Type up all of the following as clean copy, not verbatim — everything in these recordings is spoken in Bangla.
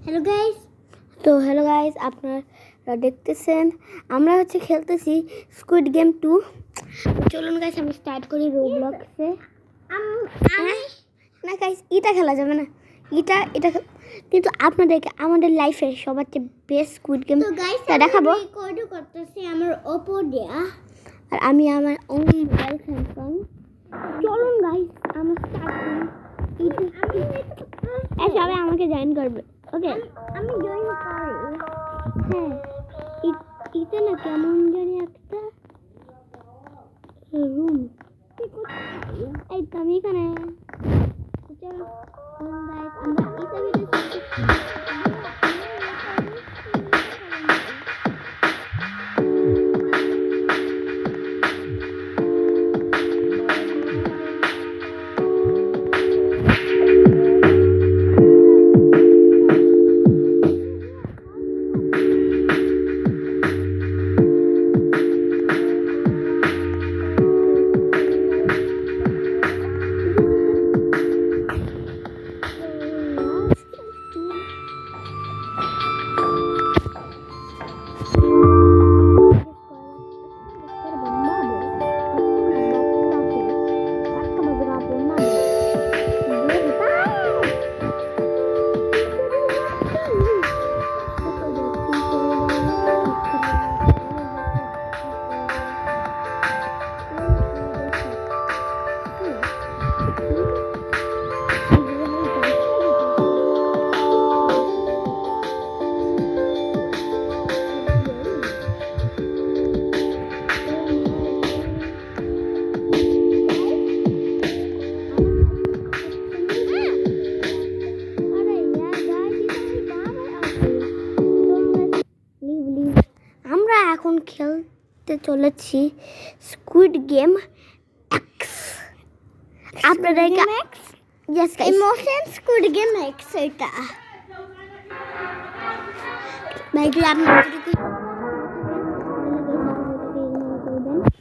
হ্যালো গাইস, আপনারা দেখতেছেন আমরা খেলতেছি স্কুইড গেম 2। চলুন গাইস আমি স্টার্ট করি রোবলক্সে। না গাইস, এটা খেলা যাবে না, এটা কিন্তু আপনাদেরকে আমাদের লাইফের সবচেয়ে বেস্ট স্কুইড গেম দেখাবো। রেকর্ড করতেছি আমার ওপো দিয়া, আর আমি আমার ওন মোবাইল স্যামসাং। চলুন গাইস আমরা স্টার্ট করি। সবাই আমাকে জয়েন করবে, ওকে? আমি জয়েন করি। হ্যাঁ, এটা না কেমন জানি একটা রুম। এই তো আমি এখানে। চলো গাইস আমরা এটা এখন খেলতে চলেছি স্কুইড গেম এক্স। আপনারা yes guys, emotion squid game x এটা। ভাইগুলো আপনারা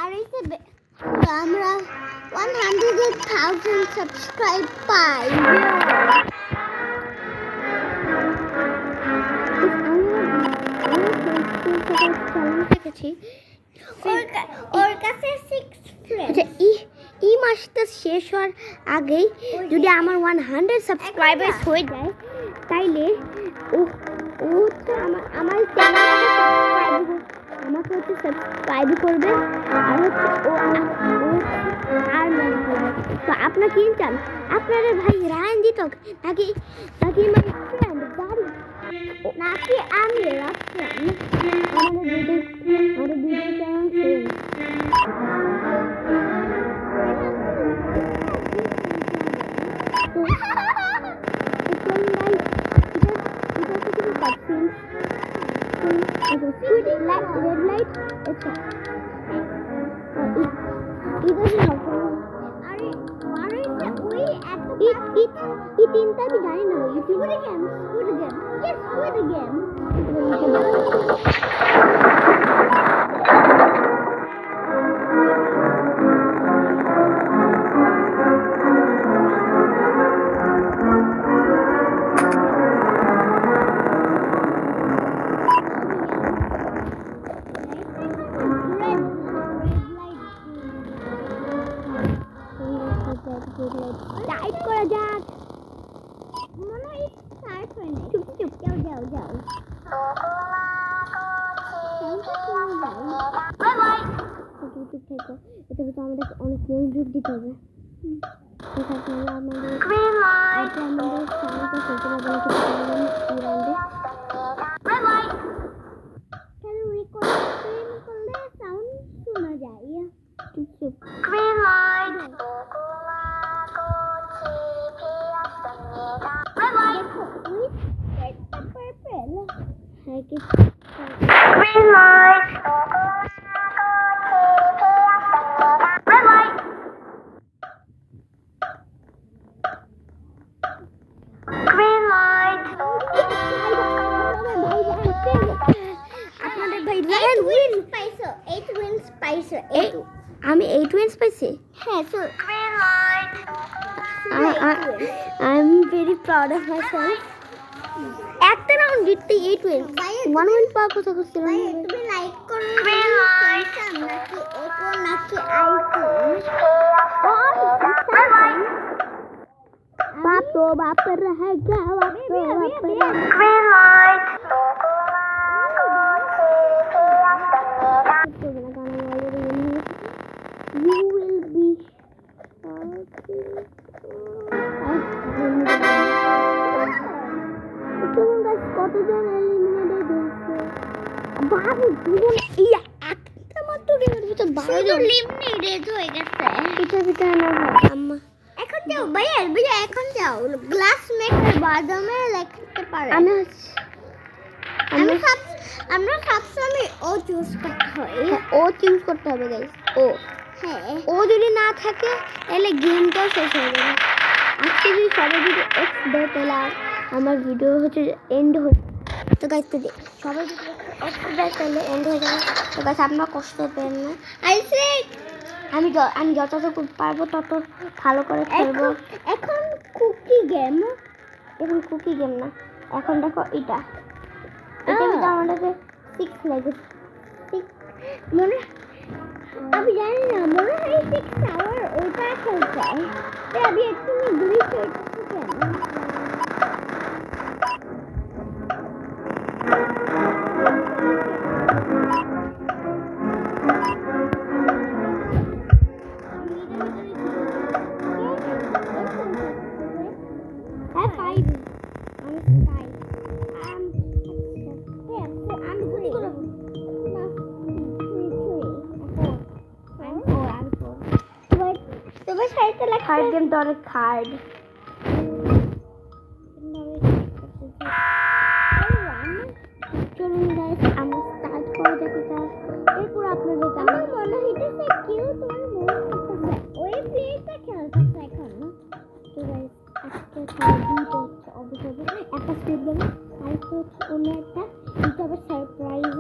আর আমরা 100,000 সাবস্ক্রাইব পাই। ওর কাছে 6 ফ্রেন্ডস। এই মাসটা শেষ হওয়ার আগেই যদি আমার 100 সাবস্ক্রাইবার্স হয়ে যায়, তাইলে ও তো আমার চ্যানেলে আমাকে সাবস্ক্রাইব করবে, আর ও আর মনে করবে। তো আপনারা কি চান? আপনারা ভাই রায়ন জিতক নাকি আমার ফ্রেন্ড বাড়ি, নাকি আমি রাখলাম আমাদের দুটো চ্যানেল red light, अच्छा इधर से আরে ওই একটা ये तीनটা भी जाने ना ये squid game yes squid game. Tight करा যাক, মনে হয় স্টার্ট হয় না। চুপ যাও বাই বাই। চুপ থেকো, এটা তো আমাদের অনেক মনোযোগ দিতে হবে। ঠিক আছে, আমাদের সাউন্ডটা করতে হবে বাই বাই। কেন রেকর্ডিং করলে সাউন্ড শোনা যায়? চুপ গ্রিন লাইট বাই বাই। এটা পার্পল হ্যাঁ কি green light bye bye. Green light আপনাদের ভাই রায়ন উইন্স পাইছো। 8 উইন্স পাইছো। আমি 8 উইন্স পাইছি। হ্যাঁ, so green light I'm very proud of myself. একটা রাউন্ড জিততে 8 উইন্স 1 উইন পাওয়ার কথা করছিলাম তুমি লাইক করো স্যামসাং নাকি এপো নাকি আইফোন बाप तो बाप रहेगा बाप तो बाप you will be কতজন এলিমিনেটেড হয়েছে বাবু দুজন ইয়া একটা মাত্র গেমের ভিতর 12 জন লিমিটেড হয়ে গেছে পিঠা পিঠা না আম্মা এখন যাও ভাইয়া এখন যাও গ্লাস মেকের বাদামে লিখতে পারে আমরা সবসময় ও চুজ করতে হয় ও চুজ করতে হবে গাইস হ্যাঁ ও যদি না থাকে তাহলে গেমটাও শেষ হয়ে যাবে আজকে যদি সবাই যদি এক্স দেয় তাহলে আমার ভিডিও হচ্ছে এন্ড হয়ে তো গাইস তো সবাই যদি এক্স দেয় তাহলে এন্ড হয়ে যাবে তো গাইস আপনারা কষ্ট পেন না আমি যতটুকু পারবো তত ভালো করে খেলবো এখন কুকি গেম না এখন দেখো এটা কিন্তু আমাদেরকে 6 লাগে 6 মনে আমি জানি না মনে হয় 6 আওয়ার ওটা খেলতে আমি একটু ঘুরি খেলতে কেন খার্ড গেম তো অনেক খার্ড চলুন গাইস আমরা স্টার্ট করা যাক এটা এরপর আপনাদের আমার মনে হইতেছে কেউ তোমার মনে করতেছে ওই প্লেটা খেলতেছে এখন তো গাইস আজকে খেলা দুটো হচ্ছে অবশ্যই একটা স্পিড গেম আরেকটা হচ্ছে অন্য একটা এটা আবার সারপ্রাইজ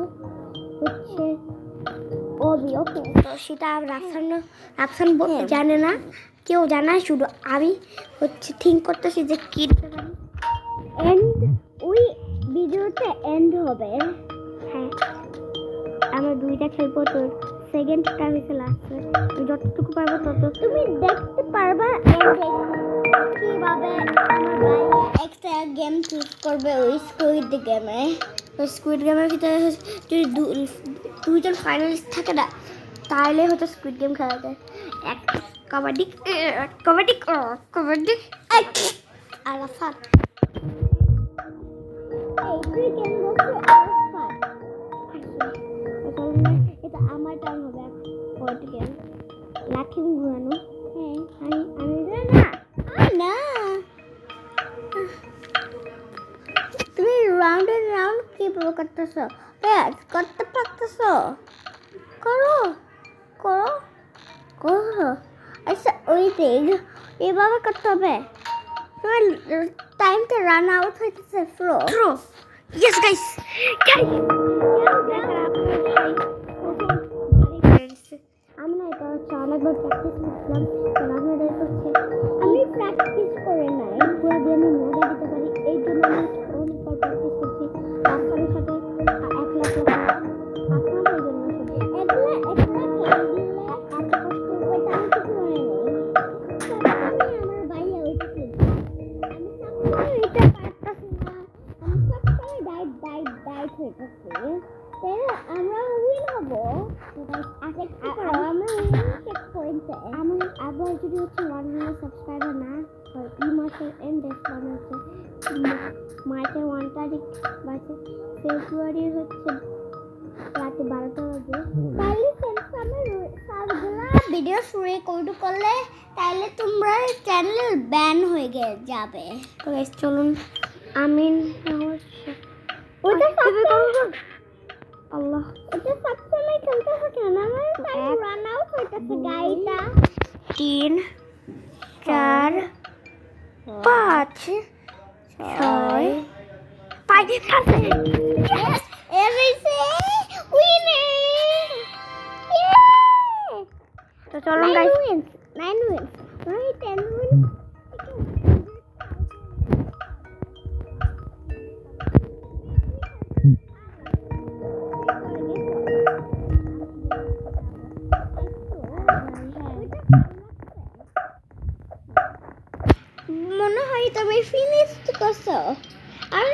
হচ্ছে ওকে তো সেটা রাফসান জানে না কেউ জানায় শুধু আমি হচ্ছে থিঙ্ক করতেছি যে কি দিতে পারি এন্ড ওই ভিডিওতে এন্ড হবে হ্যাঁ আমরা দুইটা খেলবো তো সেকেন্ডটা হয়েছে লাস্টে যতটুকু পারবো তত তুমি দেখতে পারবা কিভাবে আমার ভাইয়া একটা গেম চুজ করবে ওই স্কুইড গেমের ভিতরে যদি দুইজন ফাইনালিস্ট থাকে না তাহলে হয়তো স্কুইড গেম খেলা যায় এক কবাডি আরাফাত এটা আমার টার্ন হবে পরের গেম লাঠি ঘুরানো হ্যাঁ আমি না তুমি রাউন্ড এন্ড রাউন্ড কি করতেছো করতে পারতেছো করো আচ্ছা ওই এভাবে করতে হবে তোমার টাইমটা রান আউট হইতেছে থ্রো ইয়েস গাইস আমি না এটা হচ্ছে অনেকবার প্র্যাকটিস করছিলাম আপনাদের হচ্ছে আমি প্র্যাকটিস করে নাই পুরো দিয়ে আমি মজা দিতে পারি এই জন্য আমি অনেকবার প্র্যাকটিস করছি আপনাদের সাথে 1 লাখ আপনাদের জন্য আমার ভাইয়া ওইটা আমি এটা পারতাছি না আমি সবসময় ডাইট হইতেছি আমরা উইন হবো আমরা চেক পয়েন্টে আমি আবার যদি হচ্ছে 100 সাবস্ক্রাইবার না হয় এই মাসের এন্ডে মানে হচ্ছে মার্চের 1 তারিখ বাসে ফেব্রুয়ারির হচ্ছে রাতে 12টা বাজে তাহলে স্যামসাংয়ের সবগুলা ভিডিও রেকর্ড করলে তাহলে তোমরা চ্যানেল ব্যান হয়ে যাবে তো গাইস চলুন আমিন ওটা আল্লাহ এটা সবসময় খেলতে থাকে না আমার টাইম রান আউট হইতেছে গাইটা 3 4 5 6 5 তো চলুন guys 9 wins right 10 wins miss করছো আর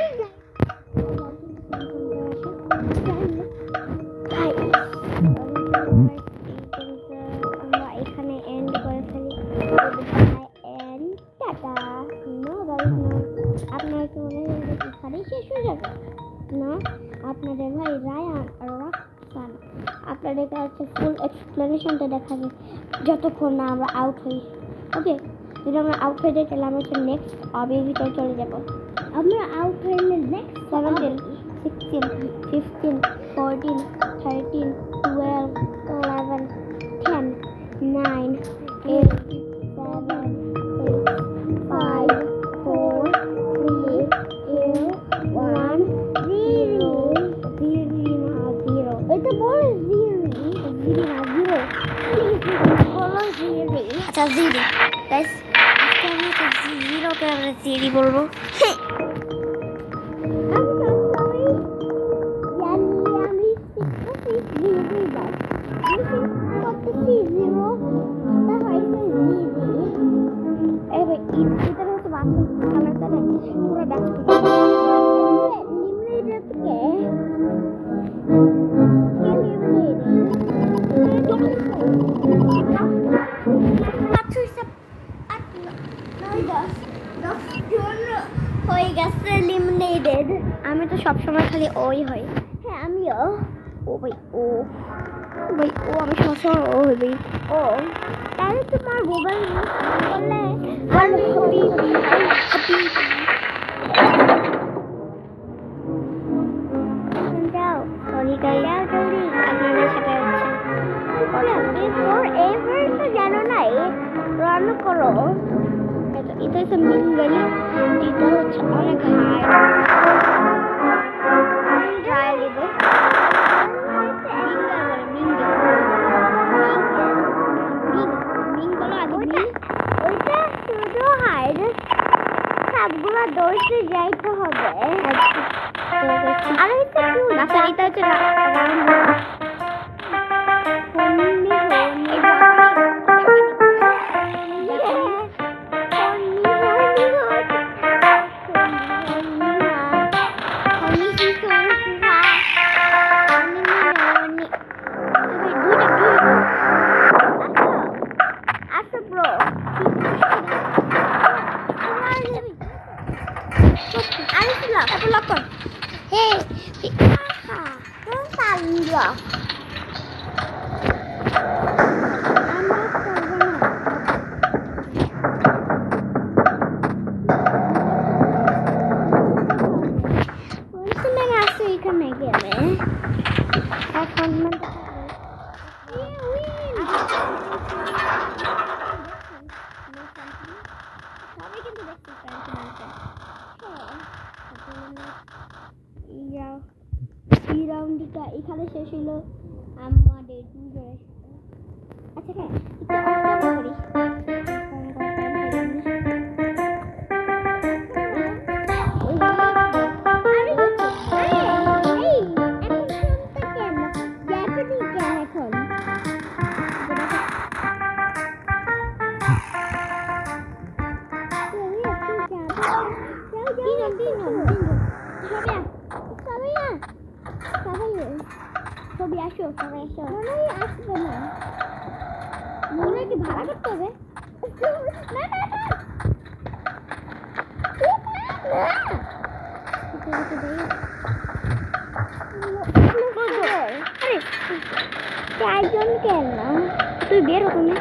আমরা এখানে এন্ড করে ফেলি এন্ড টাটা নো গাইস নো আপনার কি মনে হয় এখানেই শেষ হয়ে যাবে না আপনাদের ভাই রায়ান আর রাফসান আপনাদের কাছে ফুল এক্সপ্লেনেশনটা দেখাবে যতক্ষণ না আমরা আউট হই ওকে যদি আমরা আউট হয়ে যাই তাহলে আমরা নেক্সট অবির ভিতরে চলে যাব আমরা আউট হইলে নেক্সট 17 16 15 14 13 12 11 10 9 8 7 6 5 4 3 2 1 0 এটা বল 0 আচ্ছা জিরো গাইস আজকে আমি তো জিরোকে আমরা জিরি বলবো হয়ে গেছে লিমিনেটেড আমি তো সবসময় খালি ওই হই হ্যাঁ আমিও ও ভাই ও ভাই ও আমি সবসময় ও হই ভাই ও তাহলে তোমার মোবাইল করলে আমি হবি হ্যাপি যাও সরি গাইস যাও জলদি আপনাদের সাথে হচ্ছে এরপর তো জানো না রান করো এটা হচ্ছে মিঙ্গলি এটা হচ্ছে অনেক হার্ড ট্রায়াল দিব ওইটা শুধু হাইড সবগুলো দৌড়তে যাইতে হবে আর এটা কি আচ্ছা এটা হচ্ছে এখানে গেলে এখন সবাই কিন্তু দেখতে এই রাউন্ডটা এখানে শেষ হলো আমাদের দুজনের আচ্ছা হ্যাঁ একটু অফ করি ছবি আসো সবাই আসো মনে আসবে না মনে কি ভাড়া করতে হবে না না না চারজন কেন তুই বের হতো না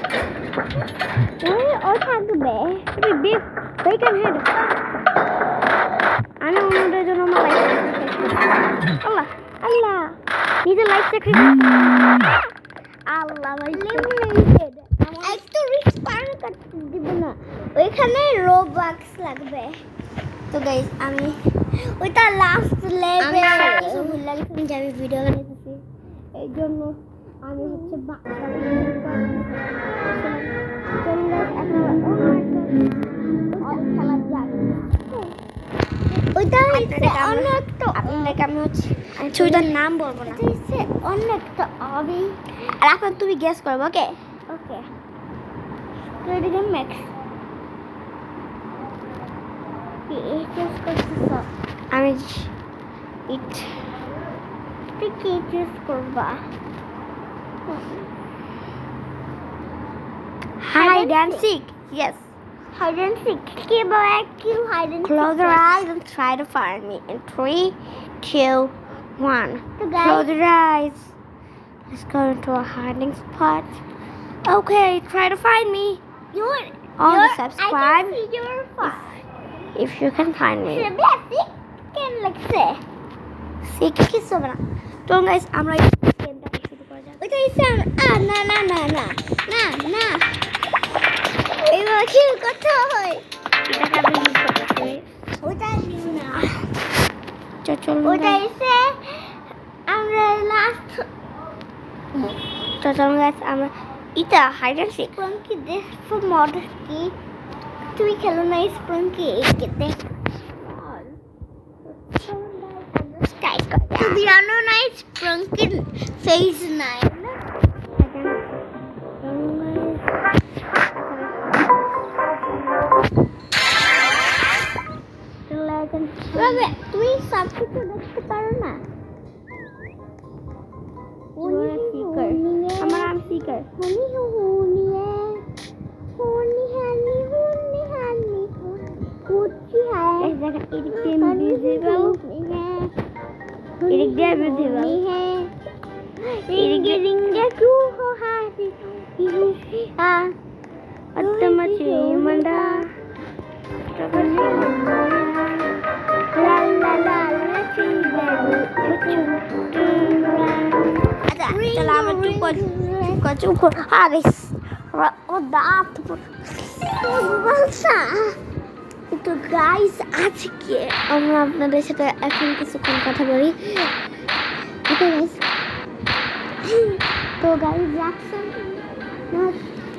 ও থাকবে তুই বের তুই কেন হেড আমি অন্যদের জন্য আমার লাইফ আল্লাহ আল্লাহ নিজের লাইফ স্যাক্রিফাইস আল্লাহ ভাই লিমিটেড একটু রিস্ক পার করতে দিব না ওইখানে রোবাক্স লাগবে তো গাইস আমি ওইটা লাস্ট লেভেল কিছু ভুল লাগে তুমি যাবি ভিডিও বানাইতেছি এই জন্য আমি হচ্ছে খেলা যাক ওইটা হচ্ছে অন্য একটা আপনাদেরকে আমি হচ্ছে ছবিটার নাম বলবো না এটা হচ্ছে অন্য একটা অবি আর এখন তুমি গেস করবো okay okay ready game Max কি চুজ করছিস? আমি ইট তুই কি চুজ করবা? Hide and seek yes hide and seek কি বাবা কি hide and close your eyes and try to find me in 3 2 1 So guys- close your eyes. Let's go into a hiding spot. Okay, try to find me. Only subscribe I can see your face. if you can find me. Should be a sick can like say. Sick kiss over না তো গাইস আমরা এই গেমটা শুরু করা যাক ওইটা ইসে না না না না না না এইবার কি কথা হয়? এটাকে আমি ইউজ করতে ওইটা দিও না। চলুন ওইটা ইসে আমরা লাস্ট চলুন গাইস আমরা এটা হাইড অ্যান্ড সিক স্প্রঙ্কি দেখো মড কি তুমি খেলো না স্প্রঙ্কি একে দেখ তো জানো না স্প্রঙ্কি ফেস নাই তবে তুমি সব কিছু দেখতে পারো না আমার নাম seeker Honey, honey, honey, honey, honey, honey, कुछ है এই দেখেন এদিক দিয়ে ইনভিজিবল এদিক দিয়ে ইনভিজিবল रिंगे क्यों हो हाथी অত্যমাচি মন্ডা ला ला ला ला চলো আমরা চুপ কর গাইস ও দাঁত তো গাইস আজকে আমরা আপনাদের সাথে এখন কিছুক্ষণ কথা বলি ওকে গাইস তো গাইস রিঅ্যাকশন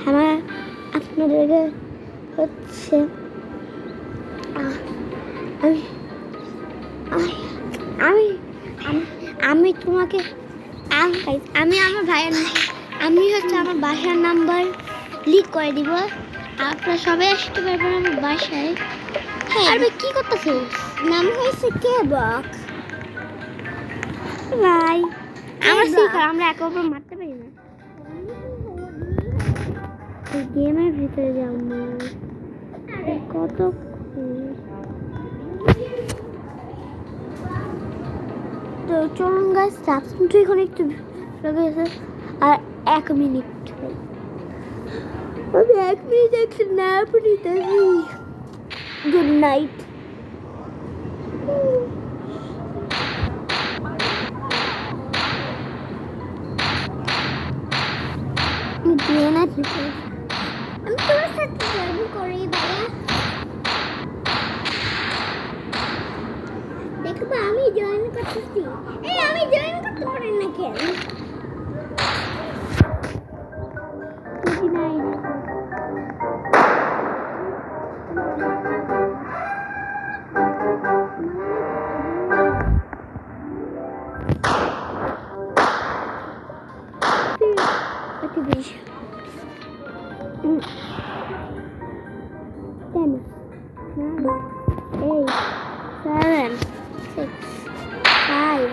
আমার আপনাদেরকে হচ্ছে আমি আমি তোমাকে আমি আমার ভাইয়ের আমি হচ্ছে আমার বাসার নাম্বার লিক করে দিব আপনারা সবাই আসতে পারবেন আমার বাসায় আর ভাই কি করতেছিস নাম হয়েছে কে বক ভাই আমরা শিখার আমরা একে অপর মারতে পারি না এই গেমের ভিতরে যাও না কত তো চলুন গাইস সাবস্ক্রাইব এখন একটু গেছে আর 1 মিনিট আমি 1 মিনিট একটু ন্যাপ নিতেছি গুড নাইট দিয়ে না ঠিক আমি তোমার সাথে জয়েন করি ভাইয়া দেখবা আমি জয়েন করতেছি এই আমি জয়েন করতে পারি না কেন বুঝি নাই কত বেশি 10 9 8 7 6 5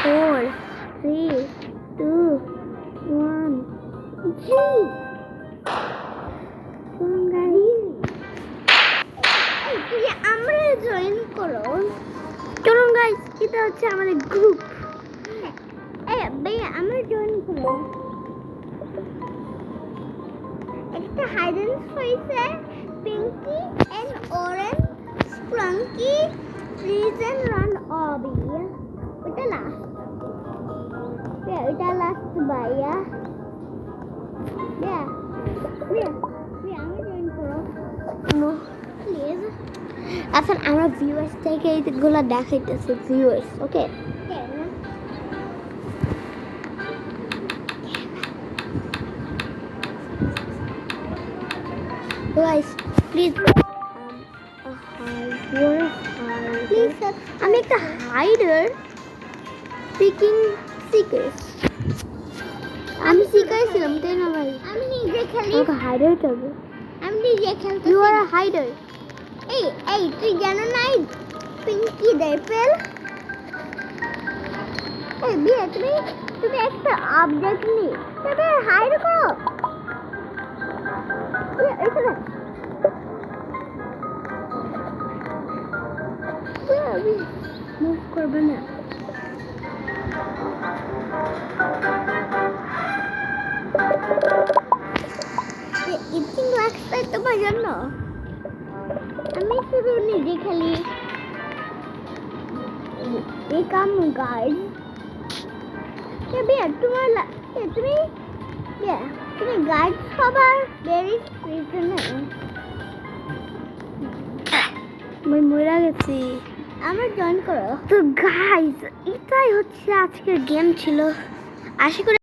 4 3 2 1 আমরা জয়েন করো চলুন গাইস এটা হচ্ছে আমাদের গ্রুপ এই ভাইয়া আমরা জয়েন করো একটা হাইডেন হয়েছে Pinki and orange Sprunki reason run অবি ওটা লাস্ট ওটা লাস্ট ভাইয়া আমি জয়েন করো নো প্লিজ এখন আমরা ভিউয়ার্স থেকে এইগুলো দেখাইতেছি ভিউয়ার্স ওকে কেন গাইস প্লিজ প্লিজ আমি একটা হাইডার পিকিং সিকার্স আমি শিখাইছিলাম তাই না ভাই আমি নিজে খেলি আমাকে হাইডার হবে আমি নিজে খেলতে ইউ আর আ হাইডার এই এই তুই জানো না পিঙ্কি ডাইপেল এই বিয়ে তুমি তুমি একটা অবজেক্ট নি তবে হাইড করো এখানে মুভ করবে না ইচিং লাগছে তোমার জন্য আমি শুধু নিজে খেলি কাম গাইড তোমার তুমি তুমি গাইড সবার ভেরি আমি মরে গেছি। আমার জয়েন করো তো গাইস এটাই হচ্ছে আজকের গেম ছিল। আশা করি